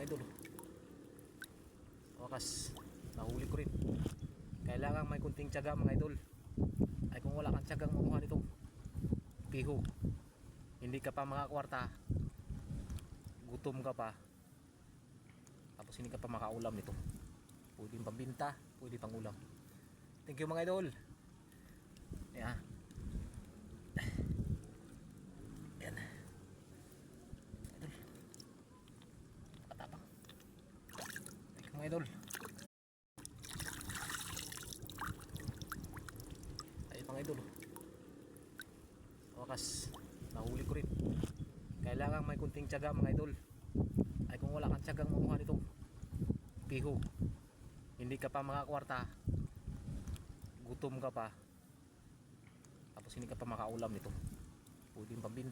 idol. Wakas nahuli ko rin. Kailangan may kunting tiyaga mga idol. Ay kung wala kang tiyagang mamuha nito, piho, hindi ka pa makakwarta, gutom ka pa, tapos hindi ka pa makaulam nito. Pwedeng pambinta, pwede pang ulam. Thank you mga idol. Ayan. Ayan. Idol. Nakatapang. Thank you mga idol. Ay mga idol. Wakas nahuli ko rin. Kailangan may kunting tiyaga mga idol. Ay kung wala kang tiyagang mamuha nito, piho, hindi ka pa makakwarta, gutom ka pa, tapos hindi ka pa makaulam nito. Pwedeng pambinta.